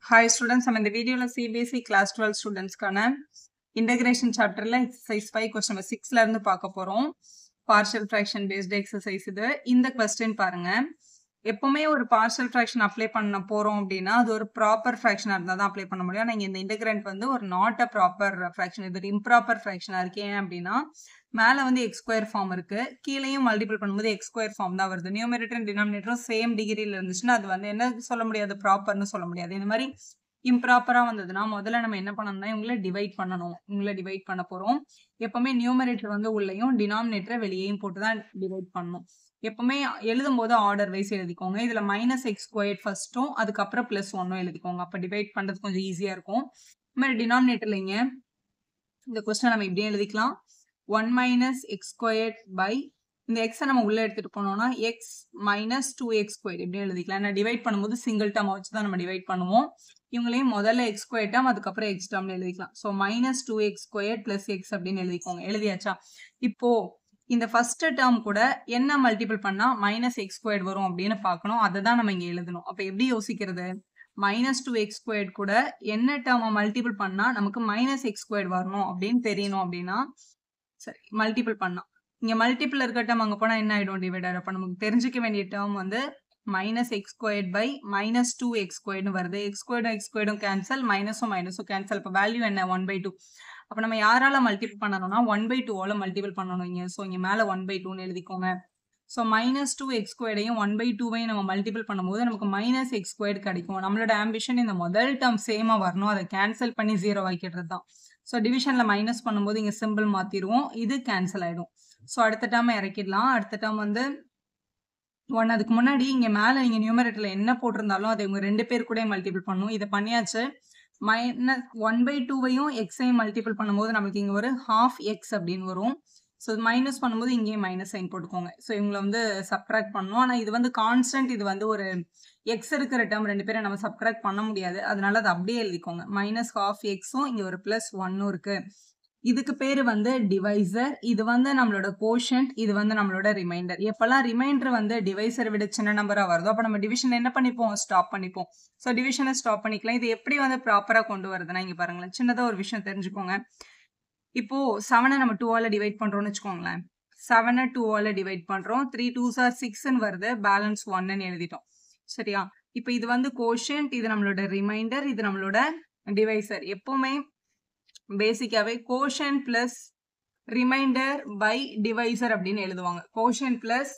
Hi students, நம்ம இந்த வீடியோல CBSE class 12 ஸ்டூடெண்ட்ஸ்க்கான integration chapterல exercise 5 question number 6ல இருந்து பார்க்க போறோம். partial fraction based exercise இது. இந்த question பாருங்க. எப்பவுமே ஒரு partial fraction apply பண்ண போறோம் அப்படின்னா அது ஒரு proper fraction இருந்தா தான் apply பண்ண முடியும். ஆனா இங்க இந்த integrand வந்து ஒரு not a proper fraction, இது ஒரு improper fraction இருக்கு. ஏன் அப்படின்னா மேல வந்து x square ஃபார்ம் இருக்கு, கீழேயும் மல்டிபிள் பண்ணும்போது x square ஃபார்ம் தான் வருது. நியூமரேட்டர் அண்ட் டினாமினேட்டரும் சேம் டிகிரில இருந்துச்சுன்னா அது வந்து என்ன சொல்ல முடியாது, ப்ராப்பர்னு சொல்ல முடியாது. இந்த மாதிரி இம்ப்ராப்பரா வந்ததுன்னா முதல்ல நம்ம என்ன பண்ணணும்னா இவங்களை டிவைட் பண்ணணும். இவங்களை டிவைட் பண்ண போறோம். எப்பவுமே நியூமரேட்டர் வந்து உள்ளேயும் டினாமினேட்டரை வெளியேயும் போட்டு தான் டிவைட் பண்ணணும். எப்பவுமே எழுதும் போது ஆர்டர் வைஸ் எழுதிக்கோங்க. இதுல மைனஸ் எக்ஸ் ஸ்கொயர் ஃபர்ஸ்ட்டும் அதுக்கப்புறம் பிளஸ் ஒன்னும் எழுதிக்கோங்க. அப்ப டிவைட் பண்றது கொஞ்சம் ஈஸியா இருக்கும். இந்த மாதிரி டினாமினேட்டர்ல இங்க இந்த கொஸ்டின் நம்ம இப்படியே எழுதிக்கலாம். 1 minus x squared by இந்த x நம்ம உள்ள எடுத்துட்டு போனோம்னா x minus 2x squared இப்படி எழுதிக்கலாம். ஏன்னா டிவைட் பண்ணும்போது சிங்கிள் டேர்ம் வச்சு தான் நம்ம டிவைட் பண்ணுவோம். இவங்களையும் முதல்ல x squared டேர்ம் அதுக்கப்புறம் x டேர்ம்ல எழுதிக்கலாம். So minus 2x squared plus x அப்படின்னு எழுதிக்கோங்க. எழுதியாச்சா? இப்போ இந்த ஃபர்ஸ்ட் டேர்ம் கூட என்ன மல்டிபிள் பண்ணா மைனஸ் எக்ஸ் ஸ்கொயர்ட் வரும் அப்படின்னு பார்க்கணும். அதை தான் நம்ம இங்க எழுதணும். அப்ப எப்படி யோசிக்கிறது? மைனஸ் 2x squared கூட என்ன டேர்மை மல்டிபிள் பண்ணா நமக்கு மைனஸ் எக்ஸ் ஸ்கொயர்ட் வரணும் அப்படின்னு தெரியணும். அப்படின்னா சரி மல்டிபிள் பண்ணா இங்க மல்டிபிள் இருக்க டேர்ம் அங்க போனா என்ன ஆயிடும், டிவைடர். அப்ப நமக்கு தெரிஞ்சுக்க வேண்டிய டேர்ம் வந்து minus x squared by minus 2x squared வருது. எக்ஸ் ஸ்கொயர்டும் கேன்சல், மைனஸும் கேன்சல். இப்போ வேல்யூ என்ன 1/2. அப்ப நம்ம யாரால மல்டிபிள் பண்ணணும்னா 1/2 மல்டிபிள் பண்ணணும் இங்க. ஸோ இங்க மேல 1/2ன்னு எழுதிக்கோங்க. ஸோ மைனஸ் 2x squaredடையும் 1/2வையும் நம்ம மல்டிபிள் பண்ணும்போது நமக்கு மைனஸ் எக்ஸ் ஸ்கொயர்ட் கிடைக்கும். நம்மளோட ஆம்பிஷன் இந்த முதல் டேர்ம் சேமா வரணும், அதை கேன்சல் பண்ணி 0 ஆக்கிடுறது தான். ஸோ டிவிஷன்ல மைனஸ் பண்ணும்போது இங்க சிம்பிள் மாத்திடுவோம், இது கேன்சல் ஆயிடும். ஸோ அடுத்த டேர்ம் இறக்கிடலாம். அடுத்த டேர்ம் வந்து 1. அதுக்கு முன்னாடி இங்க மேல நீங்க நியூமரேட்டர்ல என்ன போட்டிருந்தாலும் அதை இவங்க ரெண்டு பேர் கூட மல்டிபிள் பண்ணணும். இதை பண்ணியாச்சு. மைனஸ் 1/2வையும் எக்ஸையும் மல்டிபிள் பண்ணும்போது நமக்கு இங்க ஒரு ஹாஃப் எக்ஸ் அப்படின்னு வரும். ஸோ மைனஸ் பண்ணும்போது இங்கேயும் மைனஸ் சைன் போட்டுக்கோங்க. ஸோ இவங்களை வந்து சப்ட்ராக்ட் பண்ணணும். ஆனால் இது வந்து கான்ஸ்டன்ட், இது வந்து ஒரு எக்ஸ் இருக்கிற டேர்ம் ரெண்டு பேரும் நம்ம சப்ட்ராக்ட் பண்ண முடியாது. அதனால அதை அப்படியே எழுதிக்கோங்க. மைனஸ் ஹாஃப் எக்ஸும் இங்க ஒரு பிளஸ் 1 இருக்கு. இதுக்கு பேரு வந்து டிவைசர். இது வந்து நம்மளோட கோஷன்ட், இது வந்து நம்மளோட ரிமைண்டர். எப்பெல்லாம் ரிமைண்டர் வந்து டிவைசரை விட சின்ன நம்பரா வருதோ அப்ப நம்ம டிவிஷன் என்ன பண்ணிப்போம், ஸ்டாப் பண்ணிப்போம். ஸோ டிவிஷனை ஸ்டாப் பண்ணிக்கலாம். இது எப்படி வந்து ப்ராப்பரா கொண்டு வருதுன்னா இங்க பாருங்களேன், சின்னதா ஒரு விஷயம் தெரிஞ்சுக்கோங்க. இப்போ 7 நம்ம 2ஆல டிவைட் பண்றோம்னு வச்சுக்கோங்களேன். 7 2ஆல டிவைட் பண்றோம். 3 2s are 6ன்னு வருது, பேலன்ஸ் 1ன்னு எழுதிட்டோம். சரியா? இப்போ இது வந்து கோஷன்ட், இது நம்மளோட ரிமைண்டர், இது நம்மளோட டிவைசர். எப்பவுமே பேசிக்காவே quotient plus remainder by divisor அப்படின்னு எழுதுவாங்க. Quotient plus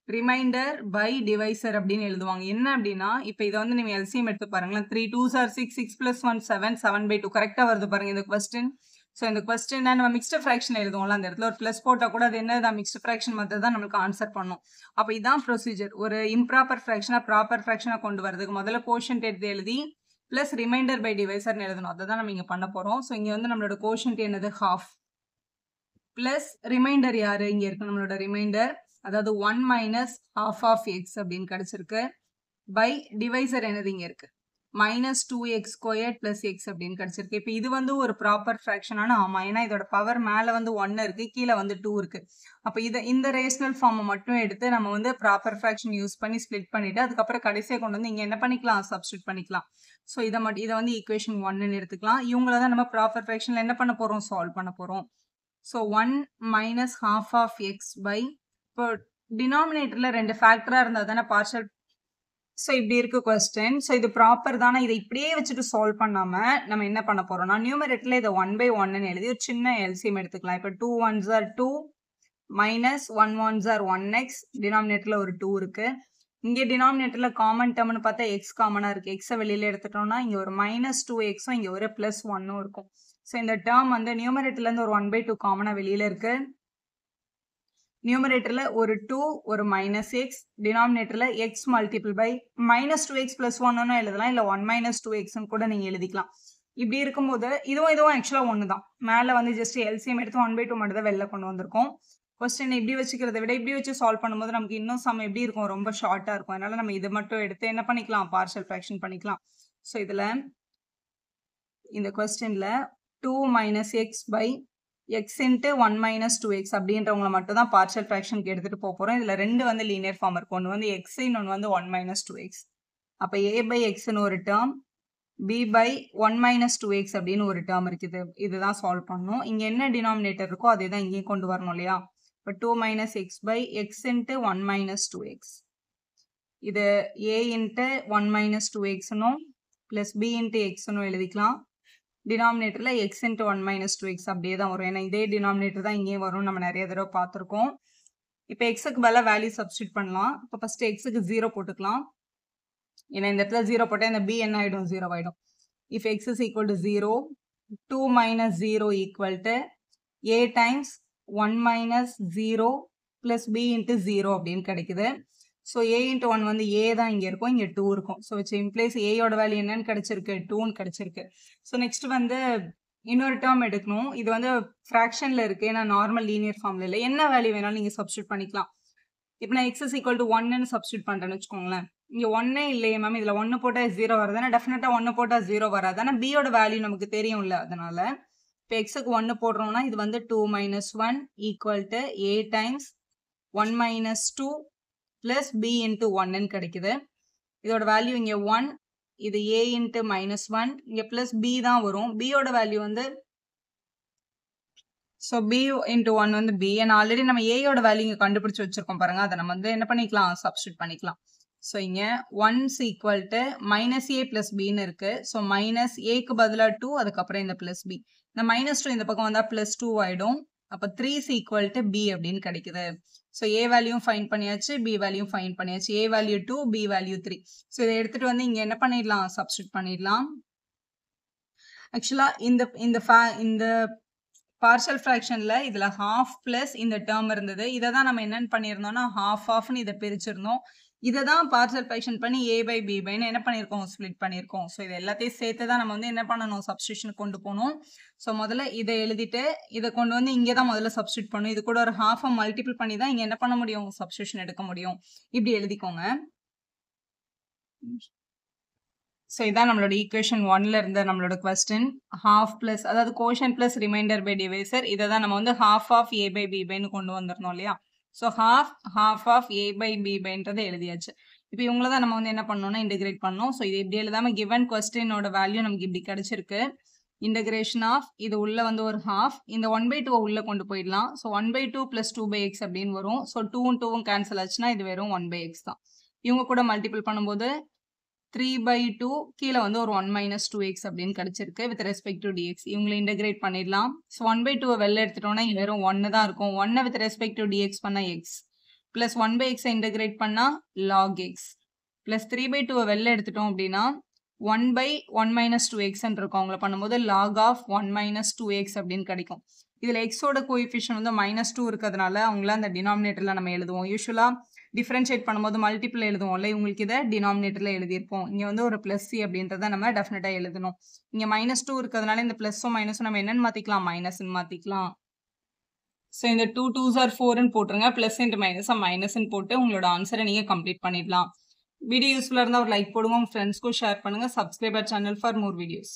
remainder by divisor அப்படின்னு எழுதுவாங்க. என்ன அப்படின்னா இப்போ இதை வந்து நீங்க எல்சிஎம் எடுத்து பாருங்களேன். 3 2s are 6, 6 plus 1 7, 7/2 கரெக்டா வருது பாருங்க இந்த கொஸ்டின். ஸோ இந்த கொஸ்டின் நம்ம மிக்ஸ்டு ஃப்ராக்ஷன் எழுதுவோம்ல, அந்த இடத்துல ஒரு பிளஸ் போட்டா கூட அது என்னதான் மிக்ஸ்டு ஃப்ராக்ஷன் மெத்தட் தான் நம்மளுக்கு ஆன்சர் பண்ணும். அப்போ இதான் ப்ரொசீஜர். ஒரு இம்ப்ராப்பர் ஃப்ராக்ஷனா ப்ராப்பர் ஃப்ராக்ஷனா கொண்டு வரதுக்கு முதல்ல கோஷன்ட் எடுத்து எழுதி பிளஸ் ரிமைண்டர் பை டிவைசர்னு எழுதணும். அதை தான் நம்ம இங்க பண்ண போறோம். ஸோ இங்க வந்து நம்மளோட கோஷன்ட் என்னது, ஹாஃப். பிளஸ் ரிமைண்டர் யாரு இங்க இருக்கு, நம்மளோட ரிமைண்டர், அதாவது 1 மைனஸ் ஹாஃப் ஆஃப் எக்ஸ் அப்படின்னு கிடைச்சிருக்கு. பை டிவைசர் என்னது இங்க இருக்கு, minus 2x square plus X அப்படின்னு கிடைச்சிருக்கு. இப்போ இது வந்து ஒரு ப்ராப்பர் ஃப்ராக்ஷனான ஆமா, ஏன்னா இதோட பவர் மேல வந்து 1 இருக்கு, கீழே வந்து 2 இருக்கு. அப்போ இந்த ரேஷனல் ஃபார்மை மட்டும் எடுத்து நம்ம வந்து ப்ராப்பர் ஃப்ராக்ஷன் யூஸ் பண்ணி ஸ்பிளிட் பண்ணிட்டு அதுக்கப்புறம் கடைசியாக கொண்டு வந்து இங்க என்ன பண்ணிக்கலாம், சப்ஸ்டியூட் பண்ணிக்கலாம். ஸோ இதை வந்து ஈக்குவேஷன் 1ன்னு எடுத்துக்கலாம். இவங்கள தான் நம்ம ப்ராப்பர் ஃப்ராக்ஷன்ல என்ன பண்ண போறோம், சால்வ் பண்ண போறோம். So 1 minus half of x by, இப்போ டினாமினேட்டர்ல ரெண்டு ஃபேக்டரா இருந்தா தானே பார்ஷியல். ஸோ இப்படி இருக்கு கொஸ்டின். ஸோ இது ப்ராப்பர் தானே, இதை இப்படியே வச்சுட்டு சால்வ் பண்ணாம நம்ம என்ன பண்ண போறோம்னா நியூமரேட்டர்ல இதை 1/1ன்னு எழுதி ஒரு சின்ன எல்சிஎம் எடுத்துக்கலாம். இப்போ 2 1s are 2 minus 1 1s are 1x, டினாமினேட்டர்ல ஒரு 2 இருக்கு. இங்கே டினாமினேட்டர்ல காமன் டேர்ம்னு பார்த்தா எக்ஸ் காமனா இருக்கு. எக்ஸை வெளியில எடுத்துட்டோம்னா இங்க ஒரு மைனஸ் 2xும் இங்க ஒரு பிளஸ் 1ம் இருக்கும். ஸோ இந்த டேர்ம் வந்து நியூமரேட்டர்ல இருந்து ஒரு 1/2 காமனா வெளியில இருக்கு. நியூமரேட்டர்ல ஒரு 2 ஒரு மைனஸ் எக்ஸ், டினாமினேட்டர்ல x multiple by minus 2x plus 1 எழுதலாம், இல்ல 1 மைனஸ் 2x கூட நீங்க எழுதிக்கலாம். இப்படி இருக்கும்போது இதுவும் ஆக்சுவலா ஒன்று தான். மேல வந்து ஜஸ்ட் எல்சிஎம் எடுத்து 1/2 மட்டும் தான் வெளில கொண்டு வந்திருக்கோம். கொஸ்டின் இப்படி வச்சுக்கிறத விட இப்படி வச்சு சால்வ் பண்ணும்போது நமக்கு இன்னும் சம் எப்படி இருக்கும், ரொம்ப ஷார்ட்டா இருக்கும். அதனால நம்ம இதை மட்டும் எடுத்து என்ன பண்ணிக்கலாம், பார்ஷியல் ஃப்ராக்ஷன் பண்ணிக்கலாம். ஸோ இதுல இந்த கொஸ்டின்ல 2 minus x by x into 1 minus 2x அப்படின்றவங்களை மட்டும் தான் பார்ஷியல் ஃப்ராக்ஷனுக்கு எடுத்துட்டு போறோம். இதுல ரெண்டு வந்து லீனியர் ஃபார்ம் இருக்கு. ஒன்று வந்து x, இன்னொன்று வந்து 1 minus 2x. அப்ப a by xன்னு ஒரு term b by 1 minus 2x அப்படின்னு ஒரு டேர்ம் இருக்குது. இதுதான் சால்வ் பண்ணணும். இங்க என்ன டினாமினேட்டர் இருக்கோ அதே தான் இங்கேயும் கொண்டு வரணும் இல்லையா? இப்போ 2 minus x by x into 1 minus 2x. இது a into 1 minus 2xனும் plus b into xனும் எழுதிக்கலாம். டினாமினேட்டர்ல x into 1 minus 2x அப்படியே தான் வரும். ஏன்னா இதே டினாமினேட்டர் தான் இங்கேயும் வரும். நம்ம நிறைய தடவை பார்த்துருக்கோம். இப்போ xக்கு பதிலாக வேல்யூ சப்ஸ்டியூட் பண்ணலாம். இப்போ ஃபர்ஸ்ட் xக்கு 0 போட்டுக்கலாம். ஏன்னா இந்த இடத்துல 0 போட்டால் இந்த b என்ன ஆகிடும்? 0 ஆகிடும். If x is equal to 0, 2 minus 0 equal to a times 1 minus 0 plus b into 0 அப்படின்னு கிடைக்குது. ஸோ a into 1 வந்து a தான் இங்கே இருக்கும், இங்கே 2 இருக்கும். ஸோ விச் இம்ப்ளைஸ் a-யோட வேல்யூ என்னன்னு கிடைச்சிருக்கு? 2ன்னு கிடைச்சிருக்கு. ஸோ நெக்ஸ்ட் வந்து இன்னொரு டேர்ம் எடுக்கணும். இது வந்து ஃப்ராக்ஷனில் இருக்குது, ஏன்னா நார்மல் லீனியர் ஃபார்மில் இல்லை. என்ன வேல்யூ வேணாலும் நீங்கள் சப்ஸ்டியூட் பண்ணிக்கலாம். இப்போ நான் x is equal to 1ன்னு சப்ஸ்டியூட் பண்ணுறேன்னு வச்சுக்கோங்களேன். இங்கே 1 இல்லையே மேம், இதில் 1 போட்டால் 0 வராது. ஆனால் டெஃபினட்டாக 1 போட்டால் 0 வராது. ஆனால் b-யோட வேல்யூ நமக்கு தெரியும்ல, அதனால இப்போ x-க்கு 1 போடுறோம்னா இது வந்து 2 minus 1 equal to a times 1 minus 2 plus b into 1ன்னு கிடைக்குது. இதோட வேல்யூ இங்கே 1, இது a into minus 1, இங்கே plus b தான் வரும். b-யோட வேல்யூ வந்து ஸோ b into 1 வந்து b. ஏன்னா ஆல்ரெடி நம்ம a-யோட வேல்யூ இங்கே கண்டுபிடிச்சி வச்சிருக்கோம் பாருங்க. அதை நம்ம வந்து என்ன பண்ணிக்கலாம்? சப்ஸ்டியூட் பண்ணிக்கலாம். ஸோ இங்கே 1 is equal to minus a plus bன்னு இருக்கு. ஸோ மைனஸ் ஏக்கு பதிலாக 2, அதுக்கப்புறம் இந்த plus b. இந்த மைனஸ் 2 இந்த பக்கம் வந்தால் plus 2 ஆகிடும். அப்போ 3 is equal to b அப்படின்னு கிடைக்குது. ஸோ a வேல்யூவும் ஃபைன் பண்ணியாச்சு, b வேல்யூவும் ஃபைன் பண்ணியாச்சு. a value 2, b value 3. So இதை எடுத்துகிட்டு வந்து இங்கே என்ன பண்ணிடலாம்? சப்ஸ்டியூட் பண்ணிடலாம். ஆக்சுவலாக இந்த பார்ஷியல் ஃப்ராக்ஷனில் இதில் ஹாஃப் ப்ளஸ் இந்த டேர்ம் இருந்தது. இதை தான் நம்ம என்னென்னு பண்ணியிருந்தோம்னா ஹாஃப்னு இதை பிரிச்சிருந்தோம். இதை தான் பார்ஷியல் ஃப்ராக்ஷன் பண்ணி a by b byன்னு என்ன பண்ணியிருக்கோம்? ஸ்ப்ளிட் பண்ணியிருக்கோம். ஸோ இது எல்லாத்தையும் சேர்த்து தான் நம்ம வந்து என்ன பண்ணணும்? சப்ஸ்டியூஷன் கொண்டு போகணும். ஸோ முதல்ல இதை எழுதிட்டு இதை கொண்டு வந்து இங்கே தான் முதல்ல சப்ஸ்டியூட் பண்ணணும். இது கூட ஒரு ஹாஃபை மல்டிபிள் பண்ணி தான் இங்கே என்ன பண்ண முடியும்? சப்ஸ்டியூஷன் எடுக்க முடியும். இப்படி எழுதிக்கோங்க. ஸோ இதான் நம்மளோட ஈக்குவேஷன் 1ல இருந்த நம்மளோட கொஸ்டின். ஹாஃப் ப்ளஸ், அதாவது கோஷன் ப்ளஸ் ரிமைண்டர் பை டிவைசர், இதை தான் நம்ம வந்து half of a by b byன்னு கொண்டு வந்திருந்தோம் இல்லையா? So half of a by b byன்றதை எழுதியாச்சு. இப்போ இவங்கள தான் நம்ம வந்து என்ன பண்ணோம்னா இன்டெகிரேட் பண்ணோம். ஸோ இது இப்படி எழுதாமல் கிவன் கொஸ்டினோட வேல்யூ நமக்கு இப்படி கிடைச்சிருக்கு. இன்டகிரேஷன் ஆஃப் இது உள்ள வந்து ஒரு half, இந்த 1/2 உள்ள கொண்டு போயிடலாம். ஸோ 1/2 plus 2/x அப்படின்னு வரும். ஸோ 2ம் 2ம் கேன்சல் ஆச்சுன்னா இது வெறும் 1/x தான். இவங்க கூட மல்டிபிள் பண்ணும்போது 3/2 கீழே வந்து ஒரு 1 minus 2x அப்படின்னு கிடைச்சிருக்கு வித் ரெஸ்பெக்ட் டு dx. இவங்களை இன்டகிரேட் பண்ணிடலாம். ஸோ 1/2 வெளில எடுத்துட்டோம்னா இங்கே வெறும் 1 தான் இருக்கும். 1 வித் ரெஸ்பெக்ட் டு dx பண்ணால் x ப்ளஸ் 1/x இன்டகிரேட் பண்ணால் log x ப்ளஸ் 3/2 வெளில எடுத்துட்டோம் அப்படின்னா 1/1 minus 2x இருக்கும். அவங்கள பண்ணும்போது log of 1 minus 2x அப்படின்னு கிடைக்கும். இதில் எக்ஸோட கோஎஃபிஷியன்ட் வந்து -2 இருக்கிறதுனால அவங்கள அந்த டினாமினேட்டரில் நம்ம எழுதுவோம். யூஸ்வலாக டிஃப்ரென்ஷியேட் பண்ணும்போது மல்டிபிள் எழுதுவோம்ல, இவங்களுக்கு இதை டினாமினேட்டரில் எழுதியிருப்போம். இங்கே வந்து ஒரு ப்ளஸ் சி அப்படின்றத நம்ம டெஃபினட்டாக எழுதணும். இங்கே -2 இருக்கிறதுனால இந்த ப்ளஸும் மைனஸும் நம்ம என்னென்னு மாற்றிக்கலாம்? மைனஸ்ன்னு மாற்றிக்கலாம். ஸோ இந்த 2 2s are 4ன்னு போட்டுருங்க. ப்ளஸ் இன்ட்டு மைனஸாக மைனஸ்ன்னு போட்டு உங்களோட ஆன்சரை நீங்கள் கம்ப்ளீட் பண்ணிடலாம். வீடியோ யூஸ்ஃபுல்லாக இருந்தால் ஒரு லைக் போடுங்க, உங்கள் ஃப்ரெண்ட்ஸ்க்கும் ஷேர் பண்ணுங்கள். Subscriber channel for more videos.